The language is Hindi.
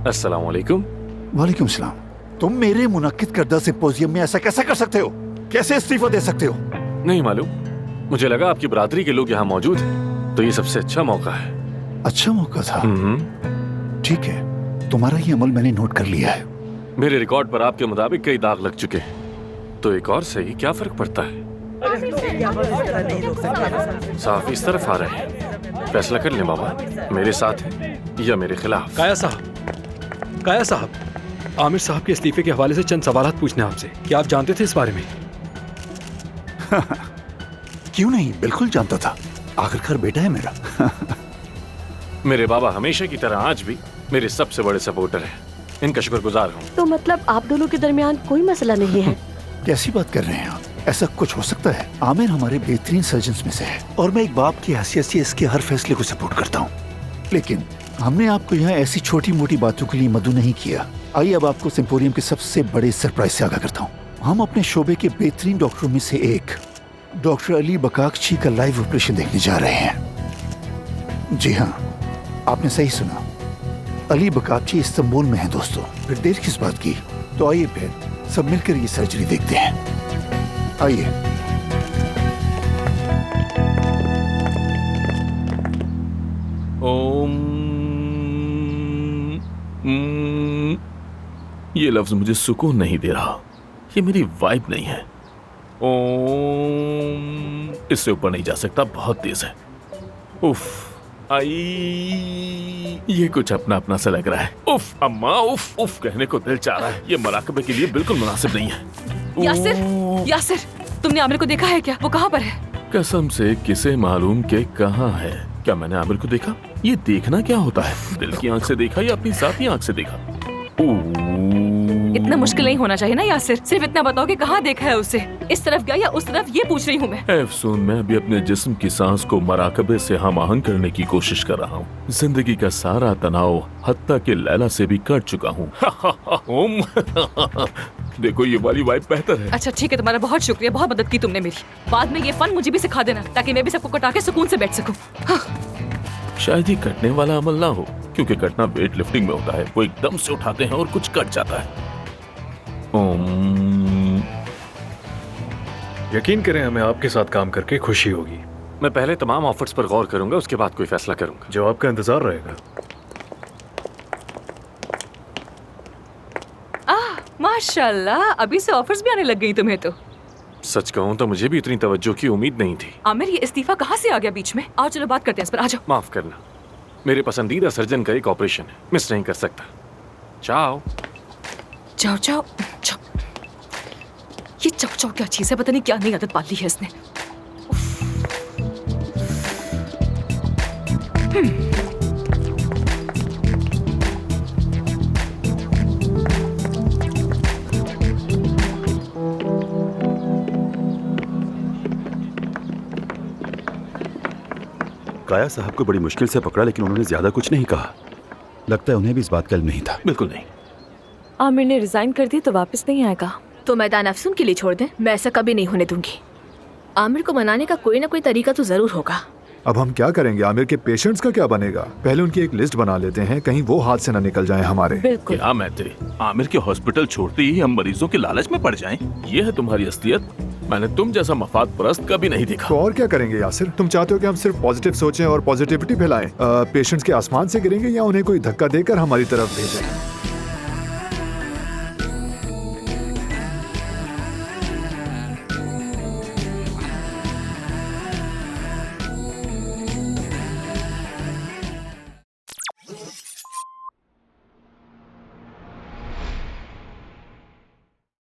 अस्सलाम वालेकुम। वालेकुम सलाम। तुम मेरे मुनक्किद करदा सिंपोजियम में ऐसा कैसा कर सकते हो? कैसे इस्तीफा दे सकते हो? नहीं मालूम, मुझे लगा आपकी बरादरी के लोग यहाँ मौजूद हैं, तो ये सबसे अच्छा मौका है। अच्छा मौका था। ठीक है, तुम्हारा ये अमल मैंने नोट कर लिया है। मेरे रिकॉर्ड पर आपके मुताबिक कई दाग लग चुके हैं, तो एक और सही क्या फर्क पड़ता है? साफ इस तरफ आ रहे हैं। फैसला कर लें बाबा, मेरे साथ हैं या मेरे खिलाफ। काया साहब, आमिर साहब के इस्तीफे के हवाले से चंद सवालात पूछने आपसे। क्या आप जानते थे इस बारे में? क्यों नहीं, बिल्कुल जानता था। आखिरकार बेटा है मेरा। मेरे बाबा हमेशा की तरह आज भी मेरे सबसे बड़े सपोर्टर हैं। इनका शुक्रगुजार हूँ। तो मतलब आप दोनों के दरमियान कोई मसला नहीं है? कैसी बात कर रहे हैं आप? ऐसा कुछ हो सकता है? आमिर हमारे बेहतरीन सर्जन्स में से है और मैं एक बाप की हैसियत से इसके हर फैसले को सपोर्ट करता हूँ। लेकिन हमने आपको यहाँ ऐसी छोटी मोटी बातों के लिए मदऊ नहीं किया। आइए अब आपको सिंपोरियम के सबसे बड़े सरप्राइज से आगाह करता हूँ। हम अपने शोबे के बेहतरीन डॉक्टरों में से एक डॉक्टर अली बकाकची का लाइव ऑपरेशन देखने जा रहे हैं। जी हाँ, आपने सही सुना, अली बकाकची इस्तांबुल में हैं दोस्तों। फिर देर किस बात की? तो आइए फिर सब मिलकर ये सर्जरी देखते हैं। आइए। ओम। ये लफ्ज मुझे सुकून नहीं दे रहा। ये मेरी वाइब नहीं है। ओम। इससे ऊपर नहीं जा सकता, बहुत तेज है। उफ। आई, ये कुछ अपना अपना सा लग रहा है। उफ अम्मा, उफ उफ कहने को दिल चाह रहा है। ये मराकबे के लिए बिल्कुल मुनासिब नहीं है। यासिर, तुमने आमिर को देखा है क्या? वो कहाँ पर है? कसम से किसे मालूम के कहाँ है? क्या मैंने आमिर को देखा? ये देखना क्या होता है? दिल की आंख से देखा या अपनी साथी आंख से देखा? इतना मुश्किल नहीं होना चाहिए ना यासिर। सिर्फ इतना बताओ कि कहाँ देखा है उसे। इस तरफ गया या उस तरफ, ये पूछ रही हूँ मैं। अफसून, मैं अभी अपने जिस्म की सांस को मराकबे से हम आहंग करने की कोशिश कर रहा हूँ। जिंदगी का सारा तनाव हत्ता के लैला से भी कट चुका हूँ। देखो, ये वाली वाइब बेहतर है। अच्छा ठीक है, तुम्हारा बहुत शुक्रिया, बहुत मदद की तुमने मेरी। बाद में ये फन मुझे भी सिखा देना, ताकि मैं भी सबको कटा के सुकून से बैठ सकूं। शायद ही कटने वाला अमल ना हो, क्योंकि कटना वेट लिफ्टिंग में होता है। वो एकदम से उठाते हैं और कुछ कट जाता है। यकीन करें, हमें आपके साथ काम करके खुशी होगी। मैं पहले तमाम ऑफर्स पर गौर करूंगा, उसके बाद कोई फैसला करूंगा। जवाब का इंतजार रहेगा। माशाल्लाह, अभी से ऑफर्स भी आने लग गई तुम्हें तो। सच कहूं तो मुझे भी इतनी तवज्जो की उम्मीद नहीं थी। आमिर, ये इस्तीफा कहाँ से आ गया बीच में? आओ चलो बात करते हैं इस पर, आ जाओ। माफ करना, मेरे पसंदीदा सर्जन का एक ऑपरेशन है, मिस नहीं कर सकता। जाओ जाओ जाओ जाओ। ये चाओ चाओ क्या चीज है? पता नहीं क्या नई आदत पाल ली है इसने। काया साहब को बड़ी मुश्किल से पकड़ा, लेकिन उन्होंने ज्यादा कुछ नहीं कहा। लगता है उन्हें भी इस बात का इल्म नहीं था। बिल्कुल नहीं। आमिर ने रिजाइन कर दिया तो वापस नहीं आएगा। तो मैदान अफसून के लिए छोड़ दें, मैं ऐसा कभी नहीं होने दूंगी। आमिर को मनाने का कोई ना कोई तरीका तो जरूर होगा। अब हम क्या करेंगे? आमिर के पेशेंट्स का क्या बनेगा? पहले उनकी एक लिस्ट बना लेते हैं, कहीं वो हाथ से न निकल जाएं हमारे। बिल्कुल। क्या मैत्री, आमिर के हॉस्पिटल छोड़ते ही हम मरीजों के लालच में पड़ जाएं? ये है तुम्हारी असलियत? मैंने तुम जैसा मफाद परस्त कभी नहीं देखा। तो और क्या करेंगे यासिर? तुम चाहते हो कि हम सिर्फ पॉजिटिव सोचें और पॉजिटिविटी फैलाएं? पेशेंट्स के आसमान से गिरेंगे या उन्हें कोई धक्का देकर हमारी तरफ भेजें?